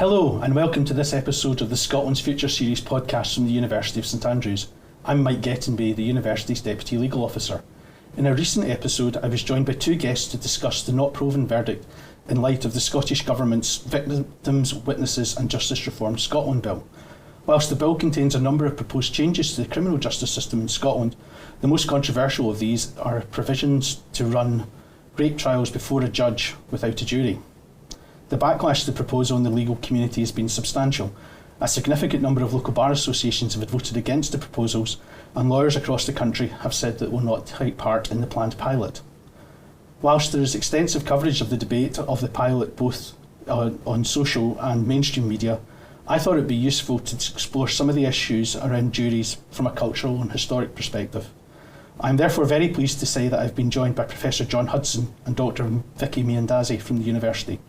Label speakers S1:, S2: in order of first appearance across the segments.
S1: Hello and welcome to this episode of the Scotland's Future Series podcast from the University of St Andrews. I'm Mike Gettenby, the University's Deputy Legal Officer. In a recent episode, I was joined by two guests to discuss the not proven verdict in light of the Scottish Government's Victims, Witnesses and Justice Reform Scotland Bill. Whilst the bill contains a number of proposed changes to the criminal justice system in Scotland, the most controversial of these are provisions to run rape trials before a judge without a jury. The backlash to the proposal in the legal community has been substantial. A significant number of local bar associations have voted against the proposals, and lawyers across the country have said that will not take part in the planned pilot. Whilst there is extensive coverage of the debate of the pilot both on social and mainstream media, I thought it would be useful to explore some of the issues around juries from a cultural and historic perspective. I am therefore very pleased to say that I've been joined by Professor John Hudson and Dr Vicky Miandazi from the University.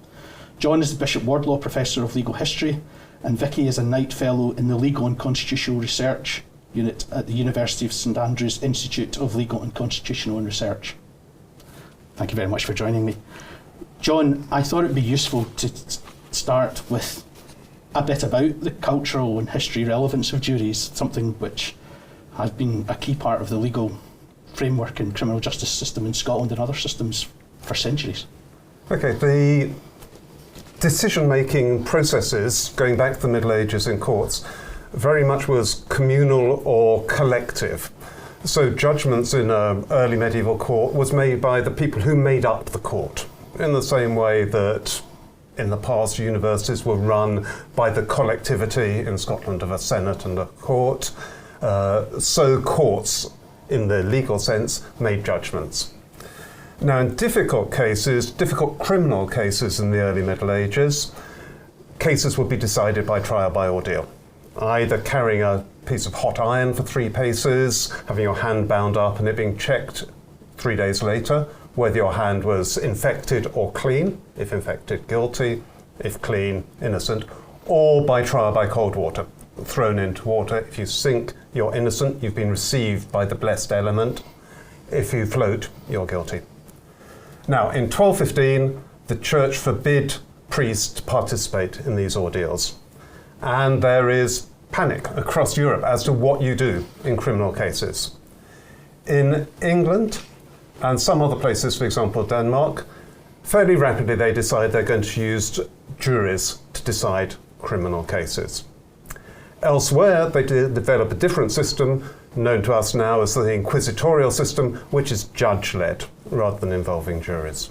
S1: John is the Bishop Wardlaw Professor of Legal History, and Vicky is a Knight Fellow in the Legal and Constitutional Research Unit at the University of St Andrews Institute of Legal and Constitutional Research. Thank you very much for joining me. John, I thought it would be useful to start with a bit about the cultural and history relevance of juries, something which has been a key part of the legal framework and criminal justice system in Scotland and other systems for centuries.
S2: Okay, the decision-making processes going back to the Middle Ages in courts very much was communal or collective. So judgments in an early medieval court was made by the people who made up the court, in the same way that in the past universities were run by the collectivity in Scotland of a senate and a court. So courts, in the legal sense, made judgments. Now, in difficult criminal cases in the early Middle Ages, cases would be decided by trial by ordeal, either carrying a piece of hot iron for 3 paces, having your hand bound up and it being checked 3 days later, whether your hand was infected or clean, if infected, guilty, if clean, innocent, or by trial by cold water, thrown into water. If you sink, you're innocent, you've been received by the blessed element. If you float, you're guilty. Now, in 1215, the church forbid priests to participate in these ordeals. And there is panic across Europe as to what you do in criminal cases. In England and some other places, for example, Denmark, fairly rapidly they decide they're going to use juries to decide criminal cases. Elsewhere, they develop a different system, known to us now as the inquisitorial system, which is judge-led rather than involving juries.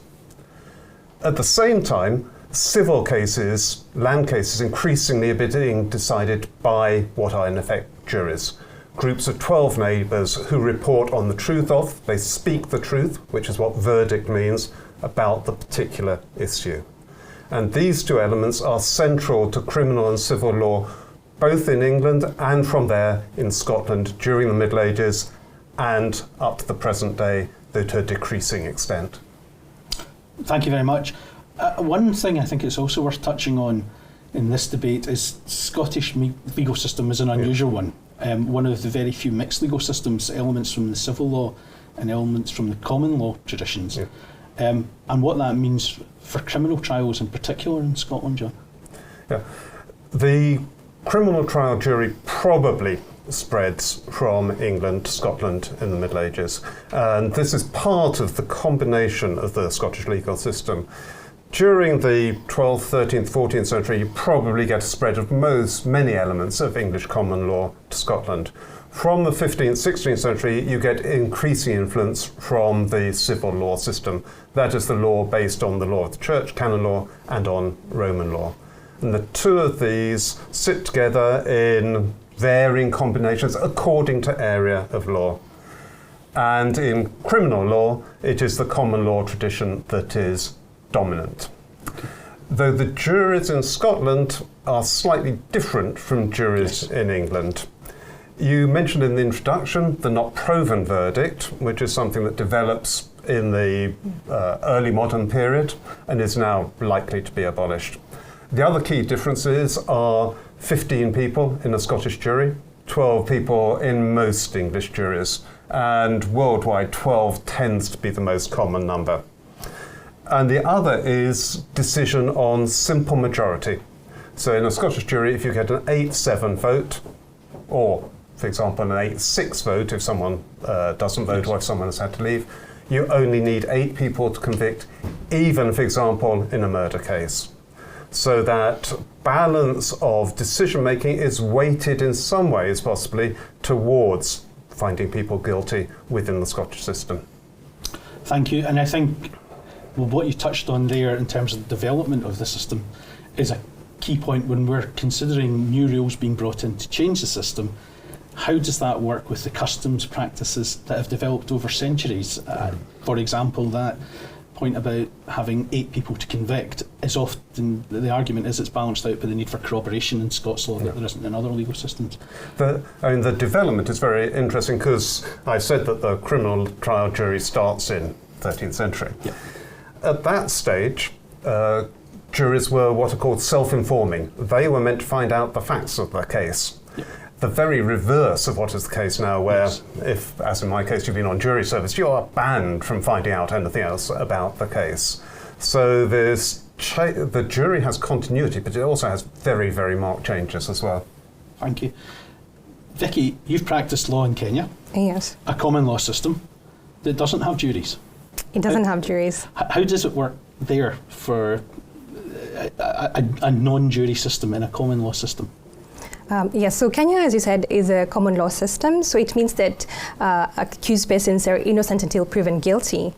S2: At the same time, civil cases, land cases, increasingly are being decided by what are in effect juries. Groups of 12 neighbours who report on the truth of, they speak the truth, which is what verdict means, about the particular issue. And these two elements are central to criminal and civil law, both in England and from there in Scotland during the Middle Ages and up to the present day, though to a decreasing extent.
S1: Thank you very much. One thing I think it's also worth touching on in this debate is Scottish legal system is an unusual one. One of the very few mixed legal systems, elements from the civil law and elements from the common law traditions.
S2: Yeah.
S1: And what that means for criminal trials in particular in Scotland, John.
S2: Yeah. The criminal trial jury probably spreads from England to Scotland in the Middle Ages. And this is part of the combination of the Scottish legal system. During the 12th, 13th, 14th century, you probably get a spread of many elements of English common law to Scotland. From the 15th, 16th century, you get increasing influence from the civil law system. That is the law based on the law of the church, canon law, and on Roman law. And the two of these sit together in varying combinations according to area of law. And in criminal law, it is the common law tradition that is dominant. Though the juries in Scotland are slightly different from juries in England. You mentioned in the introduction the not proven verdict, which is something that develops in the early modern period and is now likely to be abolished. The other key differences are 15 people in a Scottish jury, 12 people in most English juries, and worldwide 12 tends to be the most common number. And the other is decision on simple majority. So in a Scottish jury, if you get an 8-7 vote, or, for example, an 8-6 vote if someone doesn't vote or if someone has had to leave, you only need 8 people to convict, even, for example, in a murder case. So that balance of decision-making is weighted in some ways, possibly, towards finding people guilty within the Scottish system.
S1: Thank you. And I think what you touched on there in terms of the development of the system is a key point when we're considering new rules being brought in to change the system. How does that work with the customs practices that have developed over centuries? For example, that point about having 8 people to convict is often, the argument is it's balanced out by the need for corroboration in Scots law that there isn't in other legal systems.
S2: The development is very interesting because I said that the criminal trial jury starts in 13th century.
S1: Yeah.
S2: At that stage, juries were what are called self-informing. They were meant to find out the facts of the case.
S1: Yeah.
S2: The very reverse of what is the case now, where if, as in my case, you've been on jury service, you are banned from finding out anything else about the case. So the jury has continuity, but it also has very, very marked changes as well.
S1: Thank you. Vicky, you've practiced law in Kenya.
S3: Yes.
S1: A common law system that doesn't have juries.
S3: It doesn't have juries.
S1: How does it work there for a non-jury system in a common law system?
S3: Yes, so Kenya, as you said, is a common law system. So it means that accused persons are innocent until proven guilty.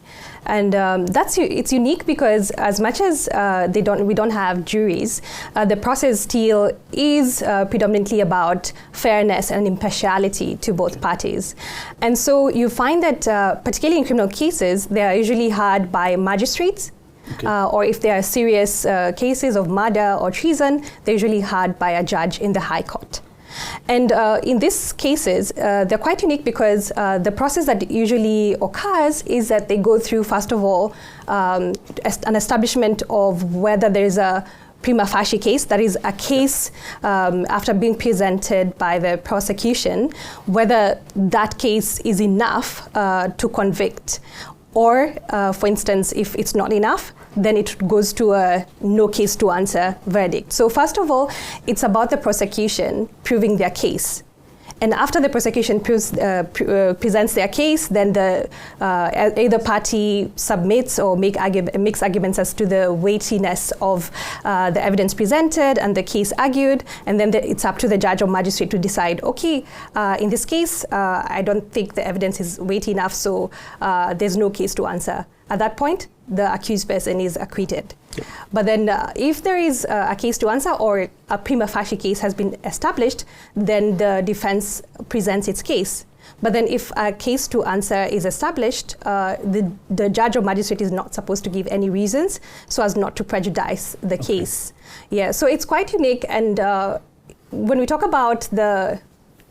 S3: And it's unique because as much as we don't have juries, the process still is predominantly about fairness and impartiality to both parties. And so you find that particularly in criminal cases, they are usually heard by magistrates. Okay. Or if there are serious cases of murder or treason, they're usually heard by a judge in the High Court. And in these cases, they're quite unique because the process that usually occurs is that they go through, first of all, an establishment of whether there is a prima facie case, that is a case after being presented by the prosecution, whether that case is enough to convict. Or, for instance, if it's not enough, then it goes to a no case to answer verdict. So first of all, it's about the prosecution proving their case. And after the prosecution presents their case, then either party submits or makes arguments as to the weightiness of the evidence presented and the case argued, and then it's up to the judge or magistrate to decide, okay, in this case, I don't think the evidence is weighty enough, so there's no case to answer. At that point, the accused person is acquitted. Yep. But then if there is a case to answer or a prima facie case has been established, then the defense presents its case. But then if a case to answer is established, the judge or magistrate is not supposed to give any reasons so as not to prejudice the case. Yeah, so it's quite unique. And when we talk about the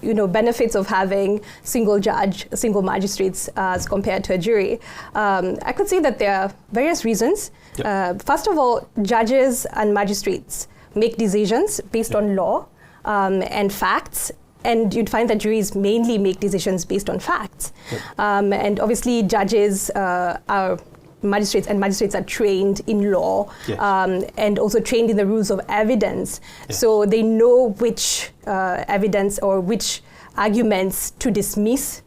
S3: benefits of having single judge, single magistrates as compared to a jury, I could say that there are various reasons. Yep. First of all, judges and magistrates make decisions based on law and facts, and you'd find that juries mainly make decisions based on facts. Yep. And obviously judges are magistrates, and magistrates are trained in law. Yes. And also trained in the rules of evidence. Yes. So they know which evidence or which arguments to dismiss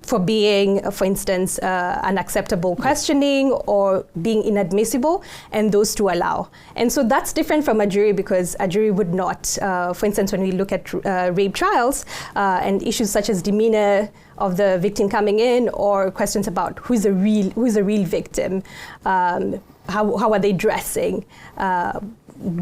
S3: for being, for instance, unacceptable questioning or being inadmissible, and those to allow. And so that's different from a jury because a jury would not, for instance, when we look at rape trials and issues such as demeanor of the victim coming in, or questions about who's the real victim, how are they dressing,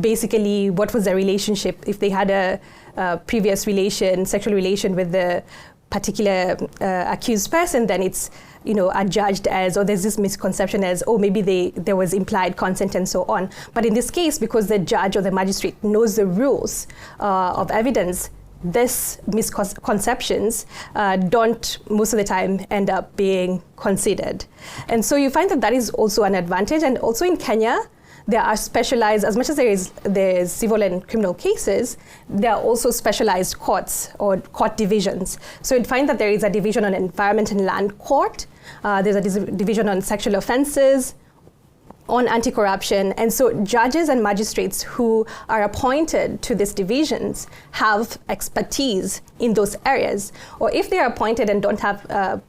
S3: basically what was their relationship, if they had a previous sexual relation with the particular accused person, then it's adjudged as, or there's this misconception as, maybe there was implied consent and so on. But in this case, because the judge or the magistrate knows the rules of evidence, these misconceptions don't most of the time end up being considered. And so you find that is also an advantage. And also in Kenya, there are specialized, as much as there's civil and criminal cases, there are also specialized courts or court divisions. So you'd find that there is a division on environment and land court, there's a division on sexual offenses, on anti-corruption. And so judges and magistrates who are appointed to these divisions have expertise in those areas. Or if they are appointed and don't have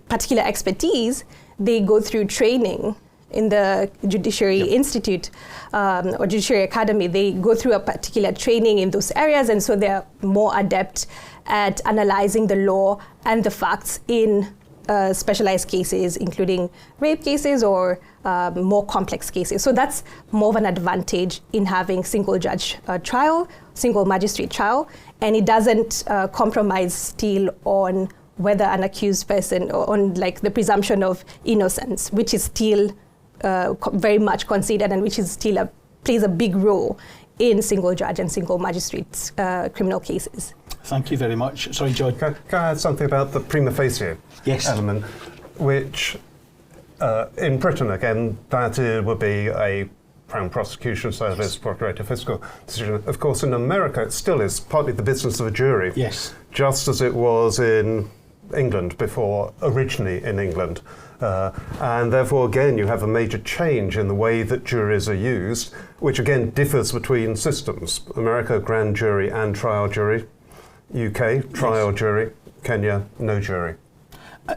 S3: particular expertise, they go through training in the Judiciary Institute or Judiciary Academy. They go through a particular training in those areas, and so they're more adept at analyzing the law and the facts in specialized cases, including rape cases or more complex cases. So that's more of an advantage in having single judge trial, single magistrate trial, and it doesn't compromise still on whether an accused person, or on like the presumption of innocence, which is still very much considered and which is still plays a big role in single judge and single magistrate criminal cases.
S1: Thank you very much. Sorry, John.
S2: Can I add something about the prima facie element, which in Britain, again, that would be a Crown Prosecution Service, Procurator Fiscal decision. Of course, in America, it still is partly the business of a jury, just as it was in England before, originally in England. And therefore, again, you have a major change in the way that juries are used, which again differs between systems. America, grand jury and trial jury. UK, trial jury. Kenya, no jury.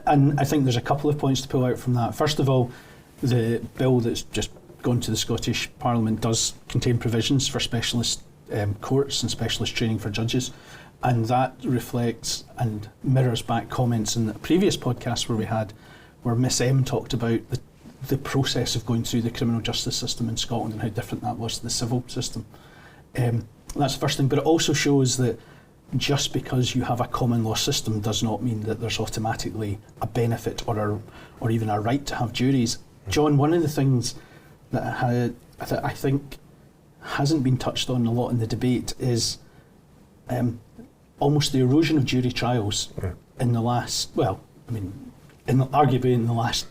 S1: And I think there's a couple of points to pull out from that. First of all, the bill that's just gone to the Scottish Parliament does contain provisions for specialist courts and specialist training for judges. And that reflects and mirrors back comments in the previous podcast where Miss M talked about the process of going through the criminal justice system in Scotland and how different that was to the civil system. That's the first thing, but it also shows that just because you have a common law system does not mean that there's automatically a benefit or even a right to have juries. John, one of the things that I think hasn't been touched on a lot in the debate is almost the erosion of jury trials in the last, arguably in the last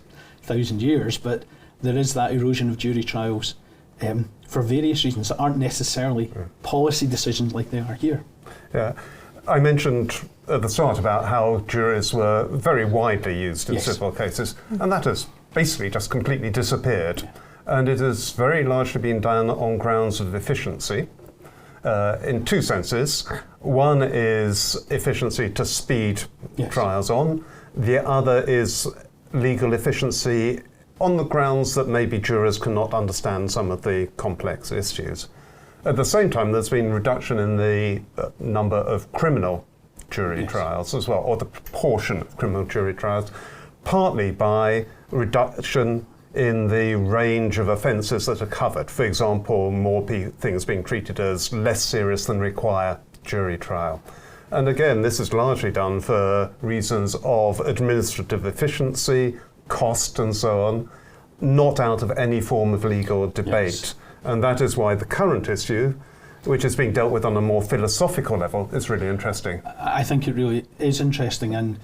S1: 1,000 years, but there is that erosion of jury trials for various reasons that aren't necessarily policy decisions like they are here.
S2: Yeah, I mentioned at the start about how juries were very widely used in civil cases, and that has basically just completely disappeared. And it has very largely been done on grounds of efficiency, in two senses. One is efficiency to speed trials on. The other is legal efficiency on the grounds that maybe jurors cannot understand some of the complex issues. At the same time, there's been reduction in the number of criminal jury trials as well, or the proportion of criminal jury trials, partly by reduction in the range of offences that are covered. For example, more things being treated as less serious than require jury trial. And again, this is largely done for reasons of administrative efficiency, cost and so on, not out of any form of legal debate. And that is why the current issue, which is being dealt with on a more philosophical level, is really interesting.
S1: I think it really is interesting, and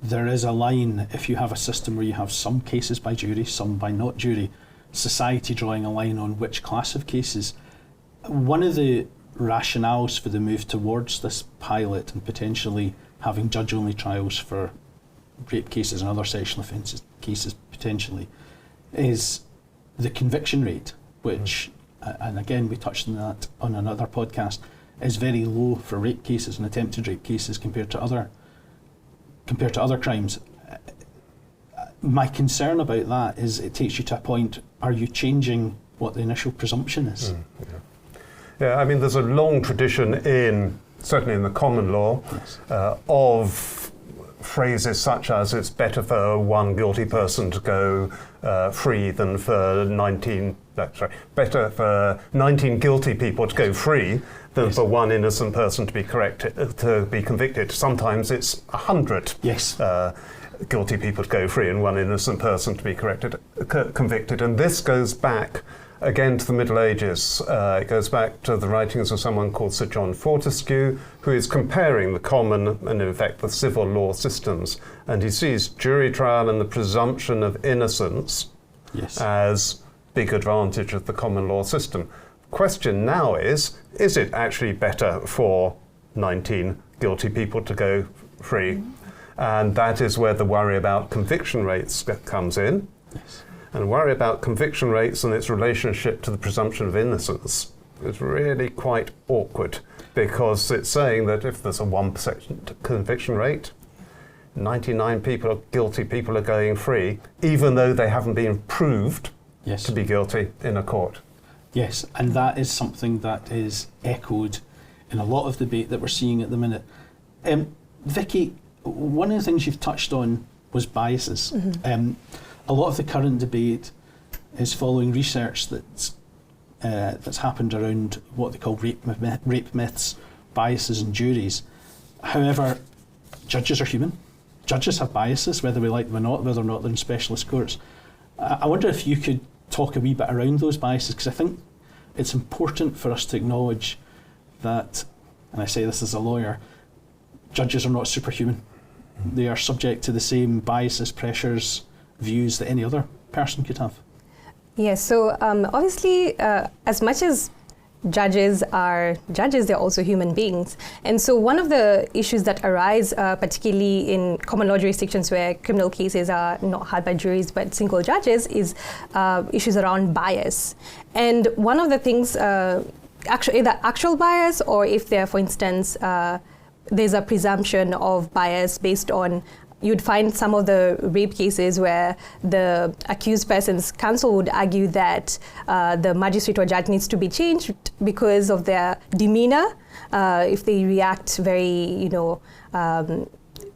S1: there is a line, if you have a system where you have some cases by jury, some by not jury, society drawing a line on which class of cases. One of the rationales for the move towards this pilot and potentially having judge-only trials for rape cases and other sexual offences cases potentially is the conviction rate, which, and again we touched on that on another podcast, is very low for rape cases and attempted rape cases compared to other crimes. My concern about that is it takes you to a point, are you changing what the initial presumption is?
S2: Yeah, I mean, there's a long tradition certainly in the common law, of phrases such as it's better for one guilty person to go free than for 19 guilty people to go free than for one innocent person to be convicted. Sometimes it's 100 guilty people to go free and one innocent person to be convicted. And this goes back again to the Middle Ages. It goes back to the writings of someone called Sir John Fortescue, who is comparing the common and in fact the civil law systems. And he sees jury trial and the presumption of innocence as big advantage of the common law system. Question now is it actually better for 19 guilty people to go free? And that is where the worry about conviction rates comes in. and worry about conviction rates and its relationship to the presumption of innocence is really quite awkward, because it's saying that if there's a 1% conviction rate, 99 guilty people are going free, even though they haven't been proved to be guilty in a court.
S1: Yes, and that is something that is echoed in a lot of debate that we're seeing at the minute. Vicky, one of the things you've touched on was biases. A lot of the current debate is following research that's happened around what they call rape myths, biases in juries. However, judges are human. Judges have biases, whether we like them or not, whether or not they're in specialist courts. I wonder if you could talk a wee bit around those biases, because I think it's important for us to acknowledge that, and I say this as a lawyer, judges are not superhuman. They are subject to the same biases, pressures, views that any other person could have.
S3: Yes, so obviously, as much as judges are judges, they're also human beings. And so one of the issues that arise, particularly in common law jurisdictions where criminal cases are not heard by juries but single judges, is issues around bias. And one of the things, either actual bias, or if there, for instance, there's a presumption of bias based on, you'd find some of the rape cases where the accused person's counsel would argue that the magistrate or judge needs to be changed because of their demeanor. If they react very,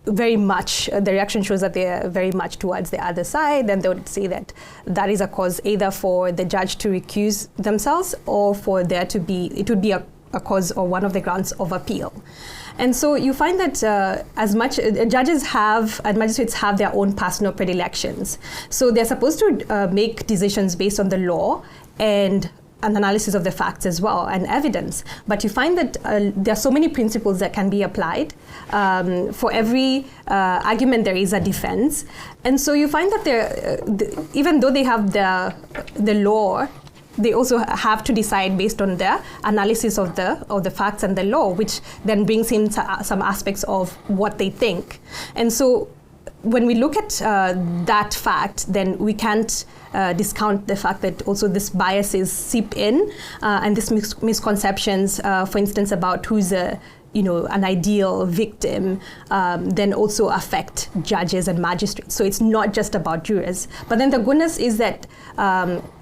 S3: very much, the reaction shows that they're very much towards the other side, then they would say that that is a cause either for the judge to recuse themselves or for there to be, it would be a cause or one of the grounds of appeal. And so you find that as much judges have and magistrates have their own personal predilections. So they're supposed to make decisions based on the law and an analysis of the facts as well and evidence. But you find that there are so many principles that can be applied. For every argument, there is a defense. And so you find that even though they have the law, they also have to decide based on their analysis of the facts and the law, which then brings in some aspects of what they think. And so when we look at that fact, then we can't discount the fact that also these biases seep in and these misconceptions, for instance, about who's an ideal victim, then also affect judges and magistrates. So it's not just about jurors. But then the goodness is that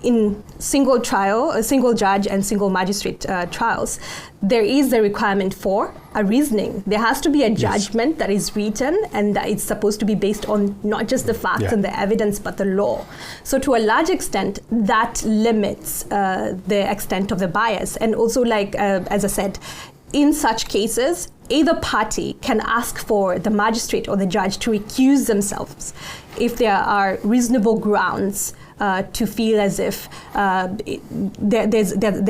S3: in single judge and single magistrate trials, there is the requirement for a reasoning. There has to be a judgment that is written, and that it's supposed to be based on not just the facts and the evidence, but the law. So to a large extent, that limits the extent of the bias. And also, as I said, in such cases, either party can ask for the magistrate or the judge to recuse themselves if there are reasonable grounds to feel as if there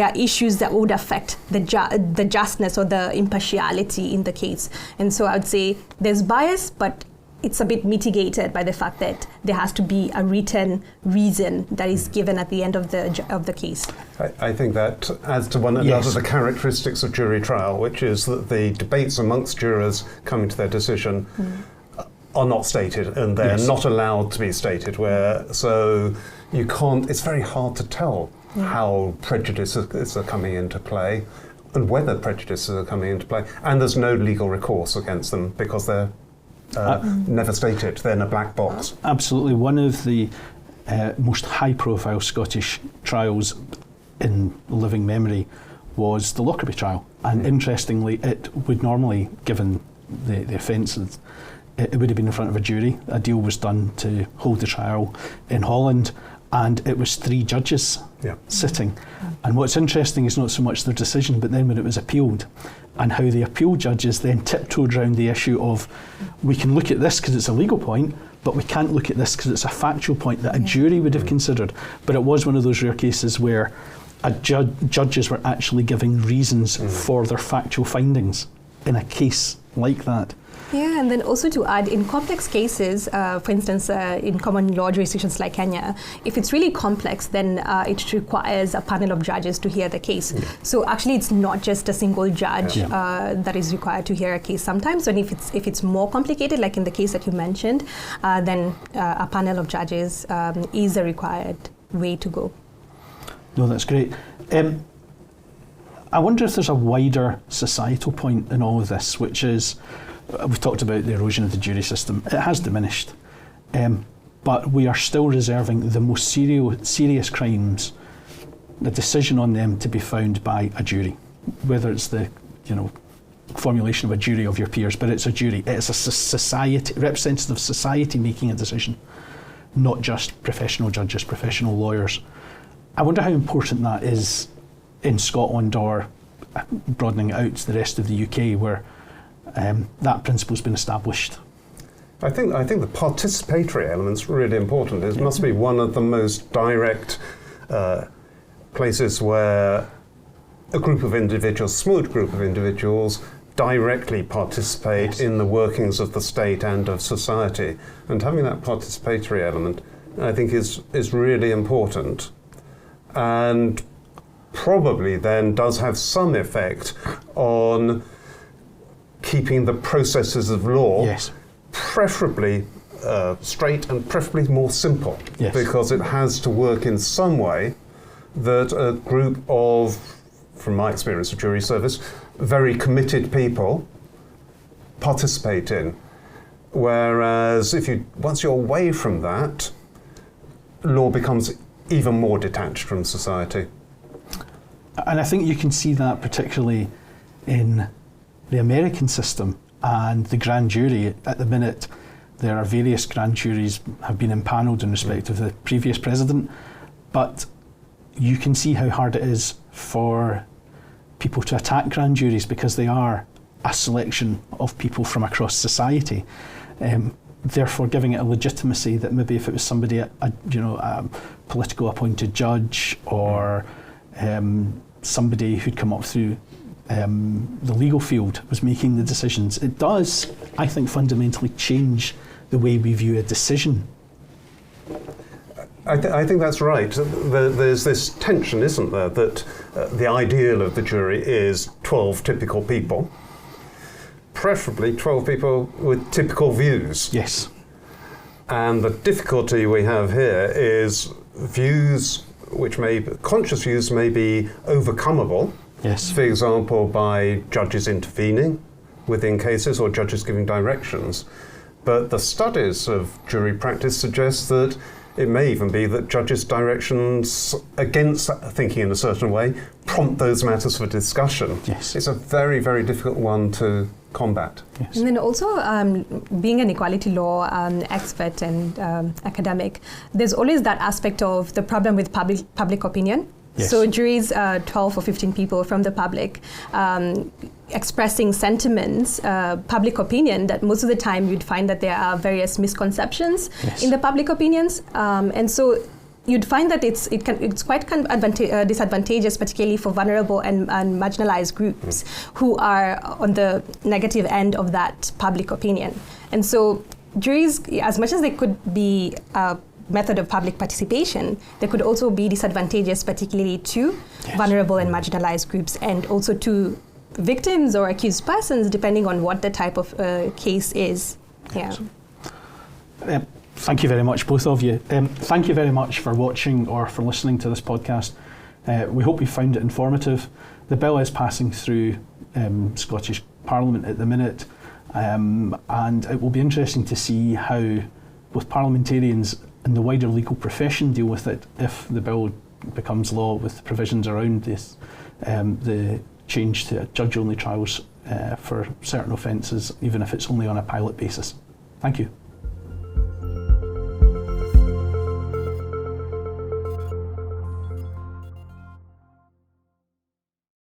S3: are issues that would affect the justness or the impartiality in the case. And so I would say there's bias, but it's a bit mitigated by the fact that there has to be a written reason that is given at the end of the case.
S2: I think that adds to one another the characteristics of jury trial, which is that the debates amongst jurors coming to their decision are not stated, and they're not allowed to be stated. So you can't. It's very hard to tell how prejudices are coming into play, and whether prejudices are coming into play, and there's no legal recourse against them because they're never stated. They're in a black box.
S1: Absolutely. One of the most high-profile Scottish trials in living memory was the Lockerbie trial. And interestingly, it would normally, given the offences, it would have been in front of a jury. A deal was done to hold the trial in Holland, and it was 3 judges sitting. And what's interesting is not so much their decision, but then when it was appealed, and how the appeal judges then tiptoed around the issue of, we can look at this because it's a legal point, but we can't look at this because it's a factual point that a jury would have considered. But it was one of those rare cases where judges were actually giving reasons for their factual findings in a case like that.
S3: Yeah, and then also to add, in complex cases, for instance, in common law jurisdictions like Kenya, if it's really complex, then it requires a panel of judges to hear the case. So actually, it's not just a single judge that is required to hear a case sometimes. And if it's more complicated, like in the case that you mentioned, then a panel of judges is a required way to go.
S1: No, that's great. I wonder if there's a wider societal point in all of this, which is, we've talked about the erosion of the jury system. It has diminished, but we are still reserving the most serious crimes, the decision on them to be found by a jury, whether it's the formulation of a jury of your peers, but it's a jury. It's a society, representative society making a decision, not just professional judges, professional lawyers. I wonder how important that is in Scotland, or broadening it out to the rest of the UK, where that principle's been established.
S2: I think the participatory element's really important. It must be one of the most direct places where a group of individuals, small group of individuals, directly participate in the workings of the state and of society. And having that participatory element, I think, is really important, and probably then does have some effect on keeping the processes of law preferably straight and preferably more simple, because it has to work in some way that a group of, from my experience of jury service, very committed people participate in. Whereas once you're away from that, law becomes even more detached from society.
S1: And I think you can see that particularly in the American system and the grand jury. At the minute, there are various grand juries have been impanelled in respect of the previous president, but you can see how hard it is for people to attack grand juries, because they are a selection of people from across society, therefore giving it a legitimacy that maybe if it was somebody, a political appointed judge, or somebody who'd come up through the legal field was making the decisions, it does, I think, fundamentally change the way we view a decision.
S2: I think that's right. There's this tension, isn't there, that the ideal of the jury is 12 typical people, preferably 12 people with typical views.
S1: Yes.
S2: And the difficulty we have here is views conscious views may be overcomable.
S1: Yes.
S2: For example, by judges intervening within cases or judges giving directions. But the studies of jury practice suggest that it may even be that judges' directions against thinking in a certain way prompt those matters for discussion.
S1: Yes.
S2: It's a very, very difficult one to combat.
S1: Yes.
S3: And then also, being an equality law expert and academic, there's always that aspect of the problem with public opinion.
S1: Yes.
S3: So juries, 12 or 15 people from the public, expressing sentiments, public opinion, that most of the time you'd find that there are various misconceptions in the public opinions. And so you'd find that it's quite disadvantageous, particularly for vulnerable and marginalized groups who are on the negative end of that public opinion. And so juries, as much as they could be method of public participation, they could also be disadvantageous, particularly to vulnerable and marginalized groups, and also to victims or accused persons, depending on what the type of case is.
S1: Thank you very much, both of you. Thank you very much for watching or for listening to this podcast. We hope you found it informative. The bill is passing through Scottish Parliament at the minute, and it will be interesting to see how both parliamentarians and the wider legal profession deal with it if the bill becomes law, with the provisions around this, the change to judge-only trials for certain offences, even if it's only on a pilot basis. Thank you.